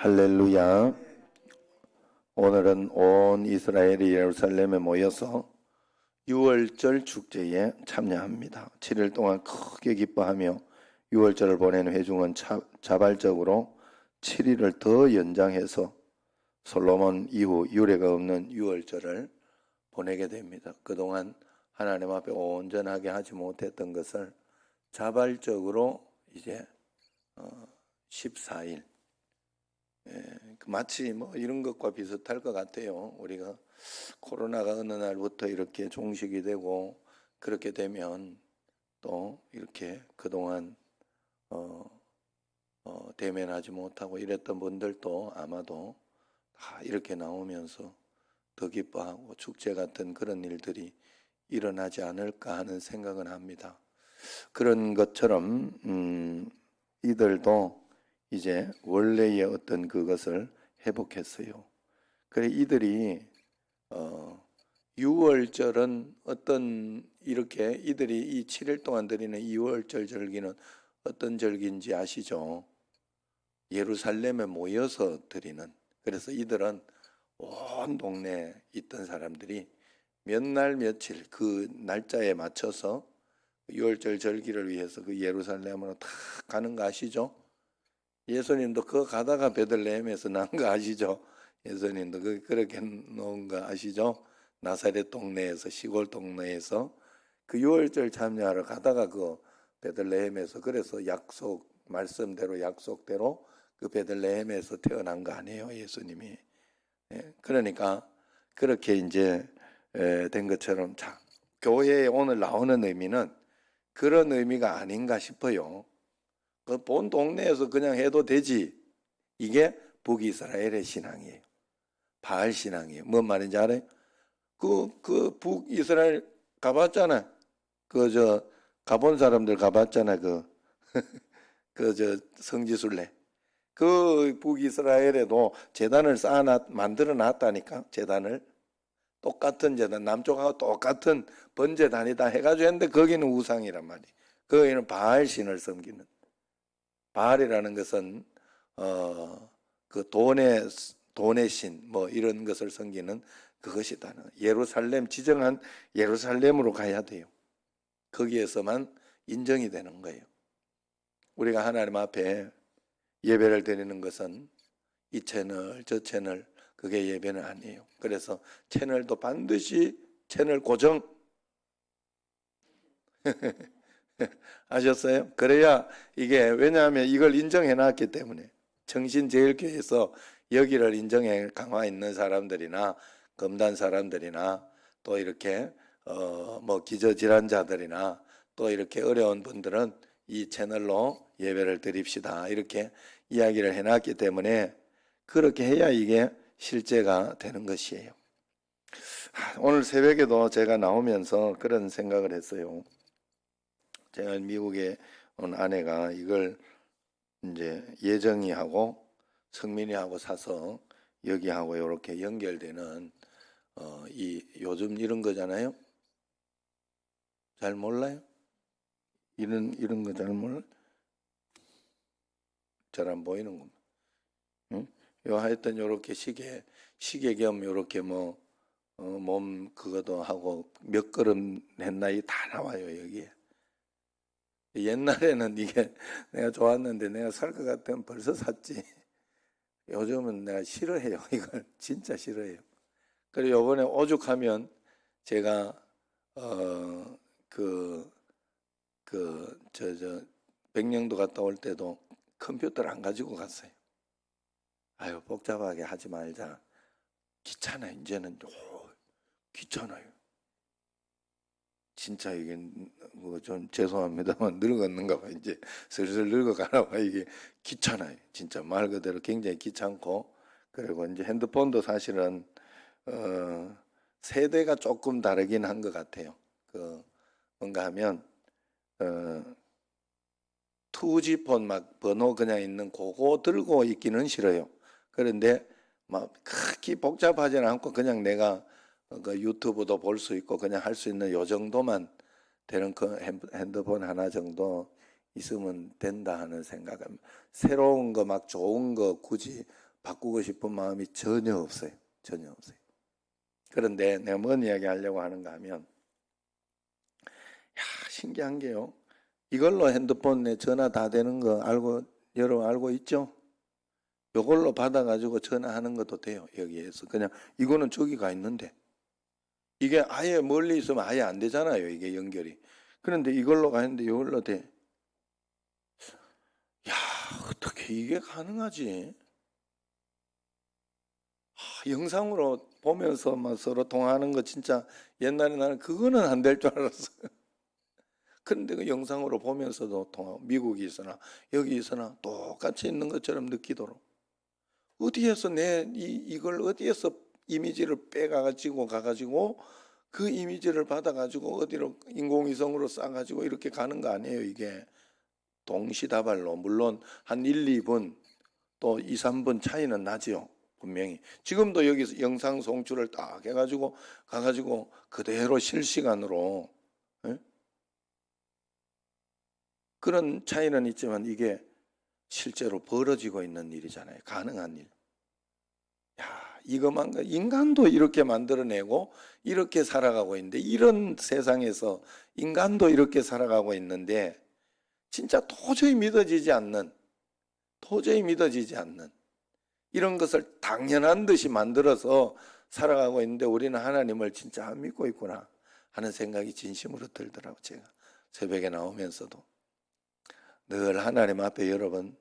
할렐루야. 오늘은 온 이스라엘이 예루살렘에 모여서 유월절 축제에 참여합니다. 7일 동안 크게 기뻐하며 유월절을 보내는 회중은 자발적으로 7일을 더 연장해서 솔로몬 이후 유례가 없는 유월절을 보내게 됩니다. 그동안 하나님 앞에 온전하게 하지 못했던 것을 자발적으로 이제 14일 마치 뭐 이런 것과 비슷할 것 같아요. 우리가 코로나가 어느 날부터 이렇게 종식이 되고 그렇게 되면 또 이렇게 그동안 대면하지 못하고 이랬던 분들도 아마도 다 이렇게 나오면서 더 기뻐하고 축제 같은 그런 일들이 일어나지 않을까 하는 생각은 합니다. 그런 것처럼 이들도 이제 원래의 어떤 그것을 회복했어요. 그래 이들이 6월절은 어떤 이렇게 이들이 이 7일 동안 드리는 2월절 절기는 어떤 절기인지 아시죠? 예루살렘에 모여서 드리는. 그래서 이들은 온 동네에 있던 사람들이 몇 날 며칠 그 날짜에 맞춰서 6월절 절기를 위해서 그 예루살렘으로 다 가는 거 아시죠? 예수님도 그거 가다가 베들레헴에서 난 거 아시죠? 예수님도 그렇게 놓은 거 아시죠? 나사렛 동네에서 시골 동네에서 그 6월절 참여하러 가다가 그 베들레헴에서 그래서 말씀대로 약속대로 그 베들레헴에서 태어난 거 아니에요, 예수님이. 그러니까 그렇게 이제 된 것처럼 자, 교회에 오늘 나오는 의미는 그런 의미가 아닌가 싶어요. 그 본 동네에서 그냥 해도 되지. 이게 북이스라엘의 신앙이에요. 바알 신앙이에요. 뭔 말인지 알아요? 그 북이스라엘 가봤잖아. 가본 사람들 가봤잖아. 성지순례. 그 북이스라엘에도 재단을 만들어 놨다니까. 재단을. 똑같은 재단, 남쪽하고 똑같은 번제단이다 해가지고 했는데 거기는 우상이란 말이에요. 거기는 바알 신을 섬기는. 바알이라는 것은 그 돈의 신 뭐 이런 것을 섬기는 그것이다. 지정한 예루살렘으로 가야 돼요. 거기에서만 인정이 되는 거예요. 우리가 하나님 앞에 예배를 드리는 것은 이 채널 저 채널 그게 예배는 아니에요. 그래서 채널도 반드시 채널 고정 아셨어요? 그래야 이게 왜냐하면 이걸 인정해 놨기 때문에 청신제일교회에서 여기를 인정해 강화 있는 사람들이나 검단 사람들이나 또 이렇게 뭐 기저질환자들이나 또 이렇게 어려운 분들은 이 채널로 예배를 드립시다 이렇게 이야기를 해 놨기 때문에 그렇게 해야 이게 실제가 되는 것이에요. 오늘 새벽에도 제가 나오면서 그런 생각을 했어요. 제가 미국에 온 아내가 이걸 이제 예정이하고 성민이하고 사서 여기하고 이렇게 연결되는 요즘 이런 거잖아요. 잘 몰라요? 이런 거 잘 몰라? 잘 안 보이는 겁니다. 응? 요 하여튼 요렇게 시계 겸 요렇게 뭐 몸 그거도 하고 몇 걸음 했나이 다 나와요 여기에. 옛날에는 이게 내가 좋았는데 내가 살 것 같으면 벌써 샀지. 요즘은 내가 싫어해요. 이걸 진짜 싫어해요. 그리고 요번에 오죽하면 제가 백령도 갔다 올 때도 컴퓨터를 안 가지고 갔어요. 아유 복잡하게 하지 말자. 귀찮아 이제는. 귀찮아요. 진짜 이게 뭐 좀 죄송합니다만 늙었는가 봐. 이제 슬슬 늙어가나 봐. 이게 귀찮아요. 진짜 말 그대로 굉장히 귀찮고 그리고 이제 핸드폰도 사실은 세대가 조금 다르긴 한 것 같아요. 뭔가 하면 2G폰 막 번호 그냥 있는 그거 들고 있기는 싫어요. 그런데 막 크게 복잡하지는 않고 그냥 내가 그 유튜브도 볼 수 있고 그냥 할 수 있는 요 정도만 되는 그 핸드폰 하나 정도 있으면 된다 하는 생각은 새로운 거 막 좋은 거 굳이 바꾸고 싶은 마음이 전혀 없어요. 전혀 없어요. 그런데 내가 뭔 이야기 하려고 하는가 하면, 신기한 게요. 이걸로 핸드폰 내 전화 다 되는 거 여러분 알고 있죠? 이걸로 받아가지고 전화하는 것도 돼요. 여기에서. 그냥 이거는 저기 가 있는데. 이게 아예 멀리 있으면 아예 안 되잖아요. 이게 연결이. 그런데 이걸로 가는데 이걸로 돼. 야, 어떻게 이게 가능하지? 영상으로 보면서 막 서로 통화하는 거 진짜 옛날에 나는 그거는 안 될 줄 알았어요. 그런데 그 영상으로 보면서도 통화, 미국에 있으나 여기 있으나 똑같이 있는 것처럼 느끼도록. 어디에서 이걸 어디에서 이미지를 빼가지고 가가지고 그 이미지를 받아가지고 어디로 인공위성으로 쏴가지고 이렇게 가는 거 아니에요. 이게 동시다발로. 물론 한 1, 2분 또 2, 3분 차이는 나지요. 분명히. 지금도 여기서 영상 송출을 딱 해가지고 가가지고 그대로 실시간으로, 예? 그런 차이는 있지만 이게 실제로 벌어지고 있는 일이잖아요. 가능한 일. 이것만 인간도 이렇게 만들어내고 이렇게 살아가고 있는데, 이런 세상에서 인간도 이렇게 살아가고 있는데 진짜 도저히 믿어지지 않는 이런 것을 당연한 듯이 만들어서 살아가고 있는데 우리는 하나님을 진짜 안 믿고 있구나 하는 생각이 진심으로 들더라고요. 제가 새벽에 나오면서도 늘 하나님 앞에, 여러분,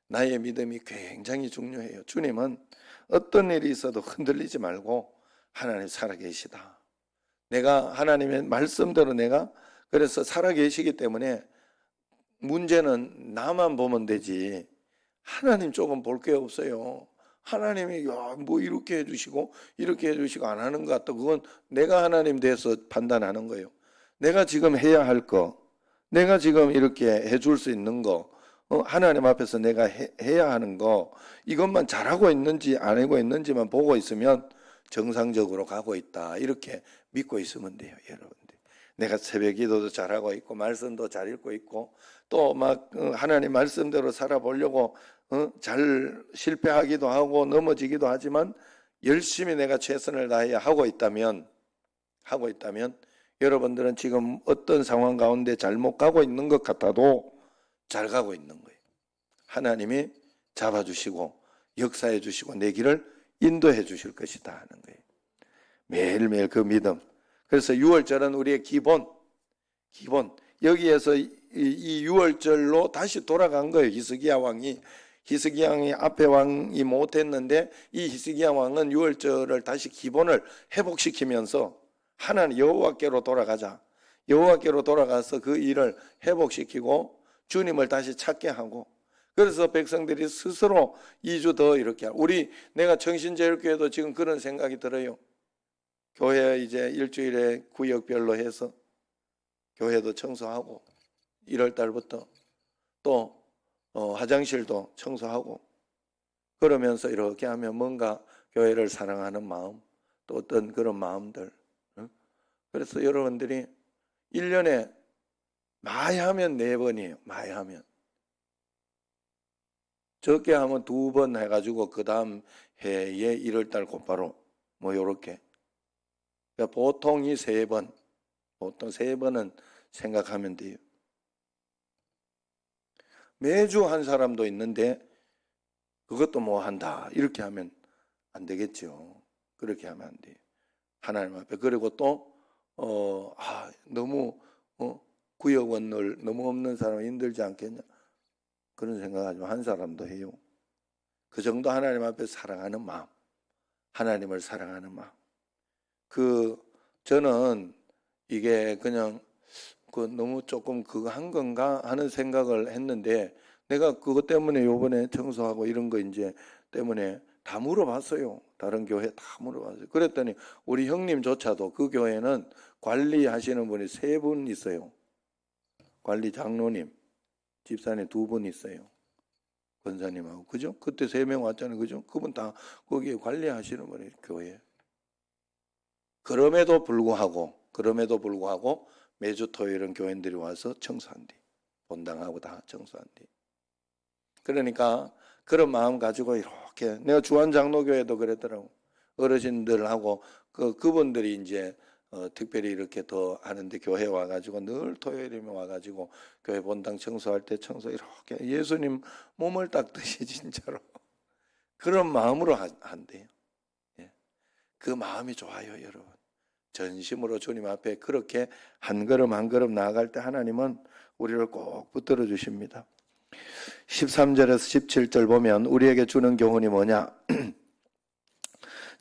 나의 믿음이 굉장히 중요해요. 주님은 어떤 일이 있어도 흔들리지 말고 하나님 살아계시다. 내가 하나님의 말씀대로 내가 그래서 살아계시기 때문에 문제는 나만 보면 되지 하나님 조금 볼 게 없어요. 하나님이 뭐 이렇게 해주시고 이렇게 해주시고 안 하는 것 같다. 그건 내가 하나님 대해서 판단하는 거예요. 내가 지금 해야 할 거, 내가 지금 이렇게 해줄 수 있는 거, 하나님 앞에서 내가 해야 하는 거, 이것만 잘하고 있는지 안 하고 있는지만 보고 있으면 정상적으로 가고 있다. 이렇게 믿고 있으면 돼요, 여러분들. 내가 새벽 기도도 잘하고 있고 말씀도 잘 읽고 있고 또 막 하나님 말씀대로 살아보려고 잘 실패하기도 하고 넘어지기도 하지만 열심히 내가 최선을 다해 하고 있다면 여러분들은 지금 어떤 상황 가운데 잘못 가고 있는 것 같아도 잘 가고 있는 거예요. 하나님이 잡아주시고 역사해 주시고 내 길을 인도해 주실 것이다 하는 거예요. 매일매일 그 믿음. 그래서 6월절은 우리의 기본. 여기에서 이 6월절로 다시 돌아간 거예요. 히스기야 왕이 앞에 왕이 못했는데 이 히스기야 왕은 6월절을 다시 기본을 회복시키면서 하나님 여호와께로 돌아가자. 여호와께로 돌아가서 그 일을 회복시키고 주님을 다시 찾게 하고, 그래서 백성들이 스스로 2주 더 이렇게 내가 청신제일교회도 지금 그런 생각이 들어요. 교회 이제 일주일에 구역별로 해서 교회도 청소하고 1월 달부터 또 화장실도 청소하고 그러면서 이렇게 하면 뭔가 교회를 사랑하는 마음, 또 어떤 그런 마음들. 그래서 여러분들이 1년에 많이 하면 4번이에요. 많이 하면. 적게 하면 2번 해가지고 그 다음 해에 1월 달 곧바로 뭐 요렇게. 그러니까 보통이 3번, 보통 3번은 생각하면 돼요. 매주 한 사람도 있는데 그것도 뭐 한다 이렇게 하면 안 되겠죠. 그렇게 하면 안 돼요. 하나님 앞에. 그리고 또 너무 구역원을 너무 없는 사람은 힘들지 않겠냐 그런 생각하지만 한 사람도 해요. 그 정도 하나님 앞에 사랑하는 마음, 하나님을 사랑하는 마음. 저는 이게 그냥 너무 조금 그거 한 건가 하는 생각을 했는데, 내가 그것 때문에 요번에 청소하고 이런 거 이제 때문에 다 물어봤어요. 다른 교회 다 물어봤어요. 그랬더니 우리 형님조차도 그 교회는 관리하시는 분이 3분 있어요. 관리 장로님, 집사님 2분 있어요. 권사님하고. 그죠? 그때 3명 왔잖아요. 그죠? 그분 다 거기에 관리하시는 분이 교회. 그럼에도 불구하고 매주 토요일은 교인들이 와서 청소한대. 본당하고 다 청소한대. 그러니까 그런 마음 가지고 이렇게 이렇게 내가 주한장로교회도 그랬더라고. 어르신들하고 그분들이 이제 특별히 이렇게 더 하는데 교회 와가지고 늘 토요일이면 와가지고 교회 본당 청소할 때 청소 이렇게 예수님 몸을 닦듯이 진짜로 그런 마음으로 한대요. 예. 그 마음이 좋아요, 여러분. 전심으로 주님 앞에 그렇게 한 걸음 한 걸음 나아갈 때 하나님은 우리를 꼭 붙들어 주십니다. 13절에서 17절 보면 우리에게 주는 교훈이 뭐냐?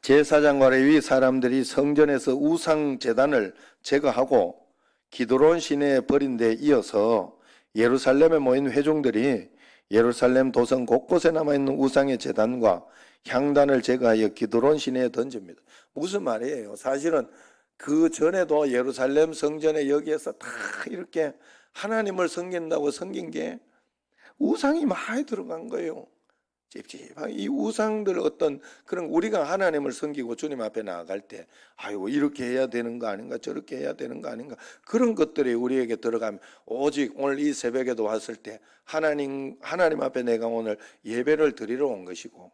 제사장과 레위 사람들이 성전에서 우상 제단을 제거하고 기드론 시내에 버린 데 이어서 예루살렘에 모인 회중들이 예루살렘 도성 곳곳에 남아있는 우상의 제단과 향단을 제거하여 기드론 시내에 던집니다. 무슨 말이에요? 사실은 그 전에도 예루살렘 성전에 여기에서 다 이렇게 하나님을 섬긴다고 섬긴 게 우상이 많이 들어간 거예요. 찝찝하게 이 우상들 어떤 그런 우리가 하나님을 섬기고 주님 앞에 나아갈 때 아이고 이렇게 해야 되는 거 아닌가 저렇게 해야 되는 거 아닌가 그런 것들이 우리에게 들어가면 오직 오늘 이 새벽에도 왔을 때 하나님 앞에 내가 오늘 예배를 드리러 온 것이고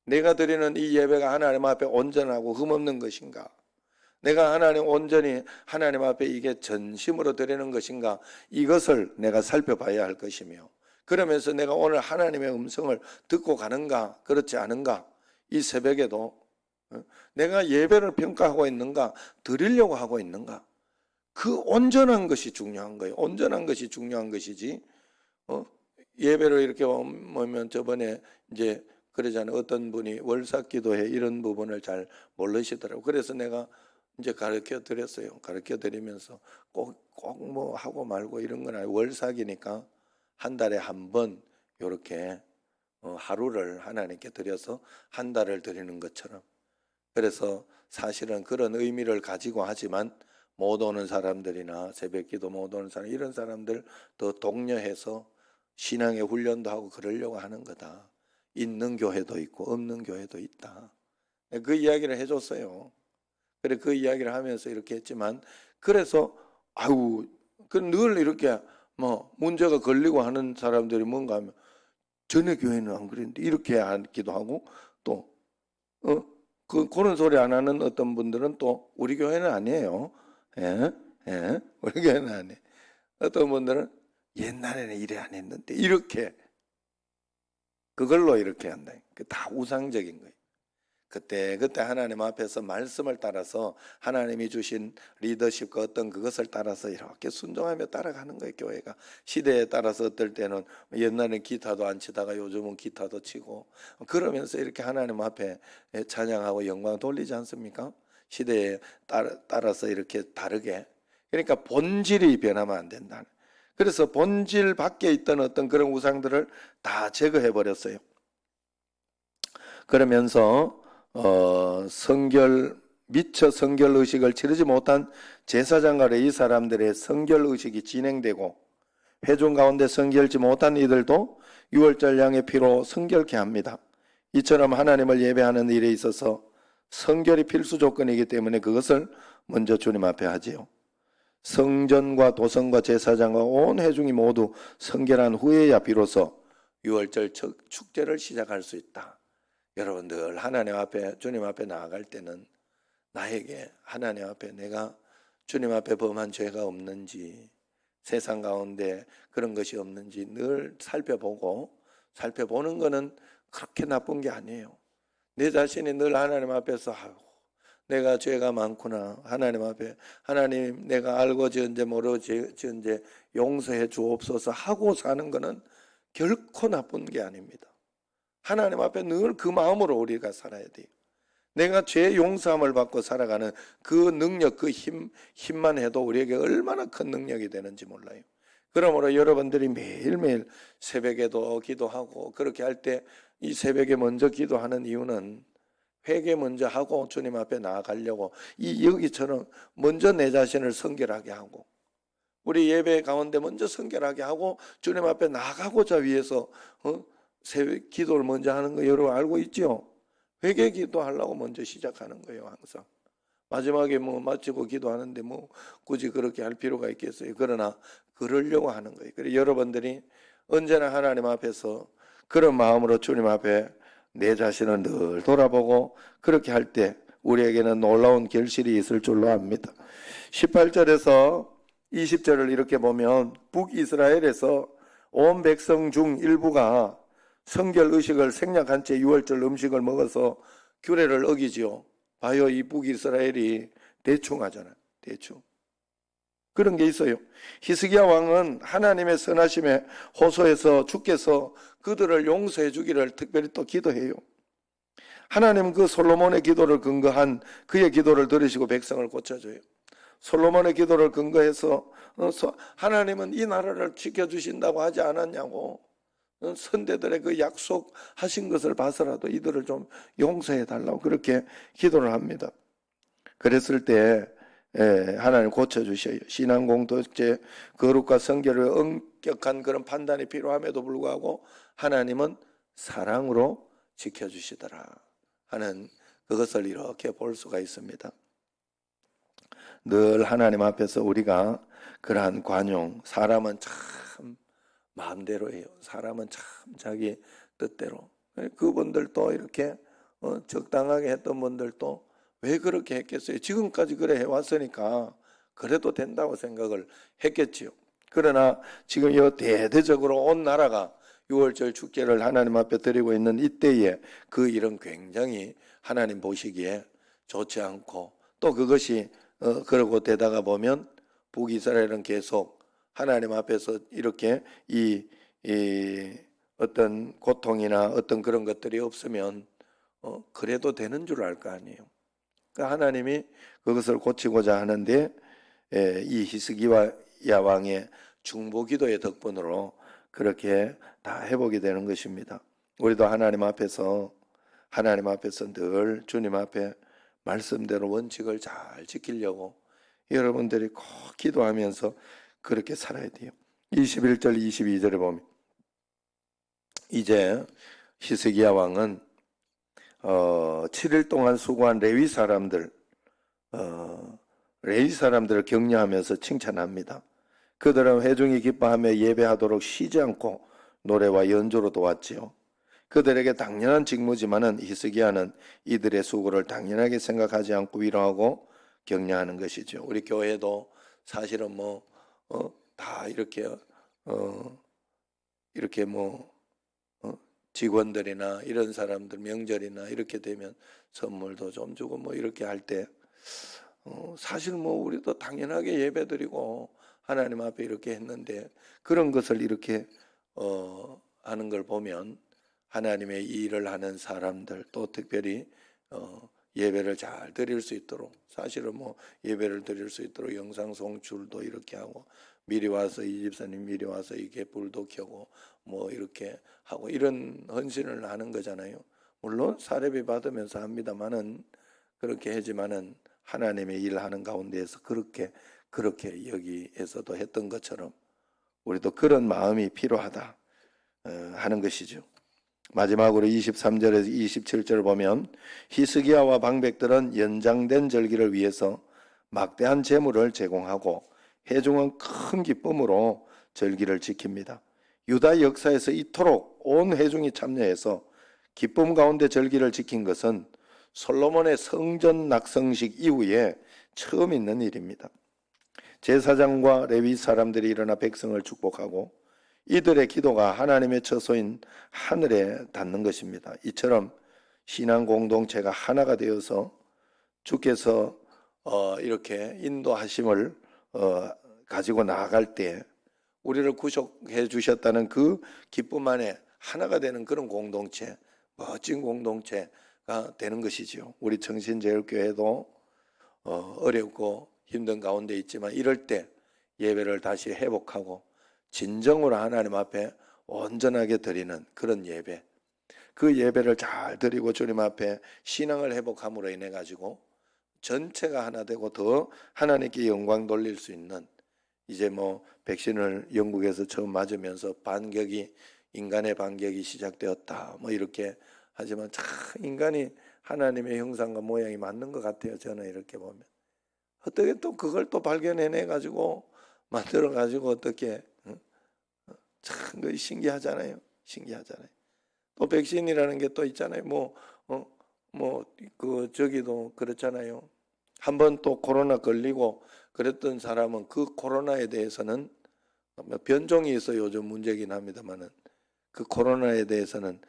내가 드리는 이 예배가 하나님 앞에 온전하고 흠없는 것인가 내가 온전히 하나님 앞에 이게 전심으로 드리는 것인가 이것을 내가 살펴봐야 할 것이며 그러면서 내가 오늘 하나님의 음성을 듣고 가는가 그렇지 않은가 이 새벽에도 내가 예배를 평가하고 있는가 드리려고 하고 있는가 그 온전한 것이 중요한 거예요. 온전한 것이 중요한 것이지 예배를 이렇게 오면 저번에 이제 그러잖아요. 어떤 분이 월삭기도회 이런 부분을 잘 모르시더라고요. 그래서 내가 이제 가르쳐 드렸어요. 가르쳐 드리면서 꼭 뭐 하고 말고 이런 건 아니고 월삭이니까 한 달에 한 번 이렇게 하루를 하나님께 드려서 한 달을 드리는 것처럼 그래서 사실은 그런 의미를 가지고 하지만 못 오는 사람들이나 새벽기도 못 오는 사람 이런 사람들 더 독려해서 신앙의 훈련도 하고 그러려고 하는 거다. 있는 교회도 있고 없는 교회도 있다. 그 이야기를 해줬어요. 그래 그 이야기를 하면서 이렇게 했지만 그래서 아유 그 늘 이렇게 뭐 문제가 걸리고 하는 사람들이 뭔가 하면 전에 교회는 안 그랬는데 이렇게 하기도 하고 또 그런 소리 안 하는 어떤 분들은 또 우리 교회는 아니에요. 우리 교회는 아니에요. 어떤 분들은 옛날에는 이래 안 했는데 이렇게 그걸로 이렇게 한다. 다 우상적인 거예요. 그때 하나님 앞에서 말씀을 따라서 하나님이 주신 리더십과 어떤 그것을 따라서 이렇게 순종하며 따라가는 거예요. 교회가 시대에 따라서 어떨 때는 옛날에는 기타도 안 치다가 요즘은 기타도 치고 그러면서 이렇게 하나님 앞에 찬양하고 영광 돌리지 않습니까? 시대에 따라서 이렇게 다르게 그러니까 본질이 변하면 안 된다. 그래서 본질 밖에 있던 어떤 그런 우상들을 다 제거해 버렸어요. 그러면서 미처 성결 의식을 치르지 못한 제사장과 레위 사람들의 성결 의식이 진행되고 회중 가운데 성결지 못한 이들도 유월절 양의 피로 성결케 합니다. 이처럼 하나님을 예배하는 일에 있어서 성결이 필수 조건이기 때문에 그것을 먼저 주님 앞에 하지요. 성전과 도성과 제사장과 온 회중이 모두 성결한 후에야 비로소 유월절 축제를 시작할 수 있다. 여러분들 하나님 앞에 주님 앞에 나아갈 때는 나에게 하나님 앞에 내가 주님 앞에 범한 죄가 없는지 세상 가운데 그런 것이 없는지 늘 살펴보는 거는 그렇게 나쁜 게 아니에요. 내 자신이 늘 하나님 앞에서 내가 죄가 많구나. 하나님 앞에 하나님 내가 알고 지은지 모르고 지은지 용서해 주옵소서 하고 사는 거는 결코 나쁜 게 아닙니다. 하나님 앞에 늘 그 마음으로 우리가 살아야 돼요. 내가 죄 용서함을 받고 살아가는 그 능력, 그 힘만 해도 우리에게 얼마나 큰 능력이 되는지 몰라요. 그러므로 여러분들이 매일매일 새벽에도 기도하고 그렇게 할 때 이 새벽에 먼저 기도하는 이유는 회개 먼저 하고 주님 앞에 나아가려고 이 여기처럼 먼저 내 자신을 성결하게 하고 우리 예배 가운데 먼저 성결하게 하고 주님 앞에 나아가고자 위해서 새벽 기도를 먼저 하는 거 여러분 알고 있죠? 회개 기도하려고 먼저 시작하는 거예요. 항상 마지막에 마치고 기도하는데 굳이 그렇게 할 필요가 있겠어요? 그러나 그러려고 하는 거예요. 그래서 여러분들이 언제나 하나님 앞에서 그런 마음으로 주님 앞에 내 자신을 늘 돌아보고 그렇게 할 때 우리에게는 놀라운 결실이 있을 줄로 압니다. 18절에서 20절을 이렇게 보면 북이스라엘에서 온 백성 중 일부가 성결 의식을 생략한 채 유월절 음식을 먹어서 규례를 어기지요. 봐요, 이 북이스라엘이 대충 하잖아요. 대충. 그런 게 있어요. 히스기야 왕은 하나님의 선하심에 호소해서 주께서 그들을 용서해 주기를 특별히 또 기도해요. 하나님 그 솔로몬의 기도를 근거한 그의 기도를 들으시고 백성을 고쳐줘요. 솔로몬의 기도를 근거해서 하나님은 이 나라를 지켜주신다고 하지 않았냐고, 선대들의 그 약속하신 것을 봐서라도 이들을 좀 용서해 달라고 그렇게 기도를 합니다. 그랬을 때 하나님 고쳐주셔요. 신앙 공동체 거룩과 성결의 엄격한 그런 판단이 필요함에도 불구하고 하나님은 사랑으로 지켜주시더라 하는 그것을 이렇게 볼 수가 있습니다. 늘 하나님 앞에서 우리가 그러한 관용, 사람은 참 마음대로 해요. 사람은 참 자기 뜻대로. 그분들도 이렇게 적당하게 했던 분들도 왜 그렇게 했겠어요? 지금까지 그래 해왔으니까 그래도 된다고 생각을 했겠지요. 그러나 지금 이 대대적으로 온 나라가 6월절 축제를 하나님 앞에 드리고 있는 이때에 그 일은 굉장히 하나님 보시기에 좋지 않고, 또 그것이 그러고 되다가 보면 북이스라엘은 계속 하나님 앞에서 이렇게 이 어떤 고통이나 어떤 그런 것들이 없으면 그래도 되는 줄 알 거 아니에요. 그러니까 하나님이 그것을 고치고자 하는데 이 히스기야 왕의 중보기도의 덕분으로 그렇게 다 회복이 되는 것입니다. 우리도 하나님 앞에서 늘 주님 앞에 말씀대로 원칙을 잘 지키려고 여러분들이 꼭 기도하면서 그렇게 살아야 돼요. 21절 22절에 보면 이제 히스기야 왕은 7일 동안 수고한 레위 사람들을 격려하면서 칭찬합니다. 그들은 회중이 기뻐하며 예배하도록 쉬지 않고 노래와 연주로 도왔지요. 그들에게 당연한 직무지만은 히스기야는 이들의 수고를 당연하게 생각하지 않고 위로하고 격려하는 것이죠. 우리 교회도 사실은 다 이렇게 직원들이나 이런 사람들 명절이나 이렇게 되면 선물도 좀 주고 이렇게 할 때 사실 우리도 당연하게 예배드리고 하나님 앞에 이렇게 했는데 그런 것을 이렇게 하는 걸 보면 하나님의 일을 하는 사람들, 또 특별히 예배를 잘 드릴 수 있도록, 사실은 예배를 드릴 수 있도록 영상 송출도 이렇게 하고 미리 와서 이 집사님 미리 와서 이게 불도 켜고 이렇게 하고 이런 헌신을 하는 거잖아요. 물론 사례비 받으면서 합니다만은, 그렇게 하지만은 하나님의 일을 하는 가운데에서 그렇게 여기에서도 했던 것처럼 우리도 그런 마음이 필요하다 하는 것이죠. 마지막으로 23절에서 27절을 보면 히스기야와 방백들은 연장된 절기를 위해서 막대한 재물을 제공하고 회중은 큰 기쁨으로 절기를 지킵니다. 유다 역사에서 이토록 온 회중이 참여해서 기쁨 가운데 절기를 지킨 것은 솔로몬의 성전 낙성식 이후에 처음 있는 일입니다. 제사장과 레위 사람들이 일어나 백성을 축복하고 이들의 기도가 하나님의 처소인 하늘에 닿는 것입니다. 이처럼 신앙 공동체가 하나가 되어서 주께서 이렇게 인도하심을 가지고 나아갈 때 우리를 구속해 주셨다는 그 기쁨 안에 하나가 되는 그런 공동체, 멋진 공동체가 되는 것이지요. 우리 청신제일교회도 어렵고 힘든 가운데 있지만 이럴 때 예배를 다시 회복하고 진정으로 하나님 앞에 온전하게 드리는 그런 예배, 그 예배를 잘 드리고 주님 앞에 신앙을 회복함으로 인해 가지고 전체가 하나 되고 더 하나님께 영광 돌릴 수 있는, 이제 백신을 영국에서 처음 맞으면서 인간의 반격이 시작되었다 이렇게 하지만 참 인간이 하나님의 형상과 모양이 맞는 것 같아요. 저는 이렇게 보면 어떻게 또 그걸 또 발견해내 가지고 만들어 가지고 어떻게 참 신기하잖아요. 또 백신이라는 게 또 있잖아요. 저기도 그렇잖아요. 한번 또 코로나 걸리고 그랬던 사람은 그 코로나에 대해서는 변종이 있어 요즘 문제긴 합니다만은 그 코로나에 대해서는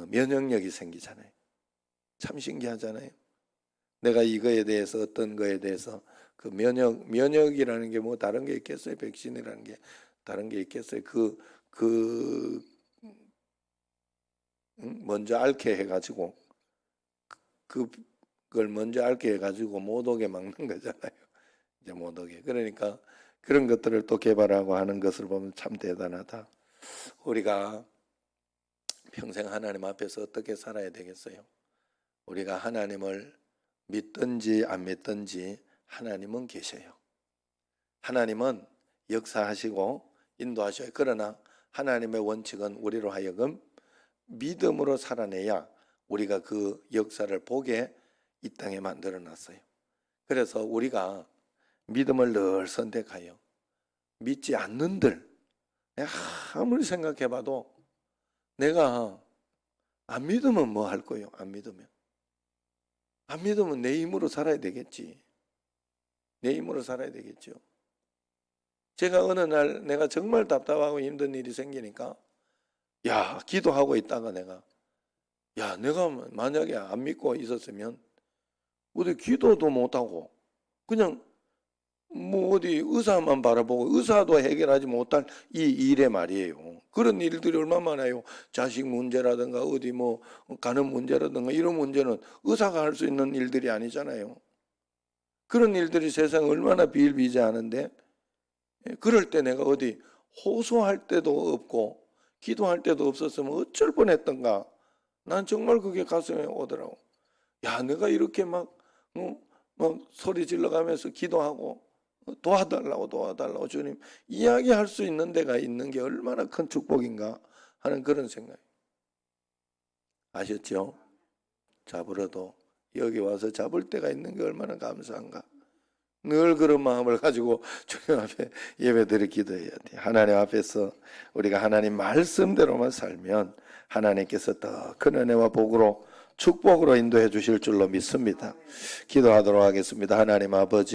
면역력이 생기잖아요. 참 신기하잖아요. 내가 이거에 대해서 어떤 거에 대해서 그 면역이라는 게 뭐 다른 게 있겠어요? 백신이라는 게 다른 게 있겠어요? 먼저 앓게 해가지고 그걸 먼저 앓게 해가지고 못 오게 막는 거잖아요. 이제 못 오게. 그러니까 그런 것들을 또 개발하고 하는 것을 보면 참 대단하다. 우리가 평생 하나님 앞에서 어떻게 살아야 되겠어요? 우리가 하나님을 믿든지 안 믿든지 하나님은 계셔요. 하나님은 역사하시고 인도하셔요. 그러나 하나님의 원칙은 우리로 하여금 믿음으로 살아내야 우리가 그 역사를 보게 이 땅에 만들어 놨어요. 그래서 우리가 믿음을 늘 선택하여 믿지 않는들, 내가 아무리 생각해봐도 내가 안 믿으면 뭐 할 거예요? 안 믿으면 내 힘으로 살아야 되겠지. 내 힘으로 살아야 되겠죠. 제가 어느 날 내가 정말 답답하고 힘든 일이 생기니까 기도하고 있다가 내가 만약에 안 믿고 있었으면 어디 기도도 못하고 그냥 뭐 어디 의사만 바라보고 의사도 해결하지 못할 이 일에 말이에요. 그런 일들이 얼마나 많아요. 자식 문제라든가 어디 뭐 가는 문제라든가 이런 문제는 의사가 할 수 있는 일들이 아니잖아요. 그런 일들이 세상에 얼마나 비일비재하는데 그럴 때 내가 어디 호소할 때도 없고 기도할 때도 없었으면 어쩔 뻔했던가. 난 정말 그게 가슴에 오더라고. 내가 이렇게 막 소리 질러가면서 기도하고 도와달라고 주님 이야기할 수 있는 데가 있는 게 얼마나 큰 축복인가 하는 그런 생각. 아셨죠? 잡으러도 여기 와서 잡을 때가 있는 게 얼마나 감사한가. 늘 그런 마음을 가지고 주님 앞에 예배드려 기도해야 돼. 하나님 앞에서 우리가 하나님 말씀대로만 살면 하나님께서 더 큰 은혜와 복으로 축복으로 인도해 주실 줄로 믿습니다. 기도하도록 하겠습니다. 하나님 아버지,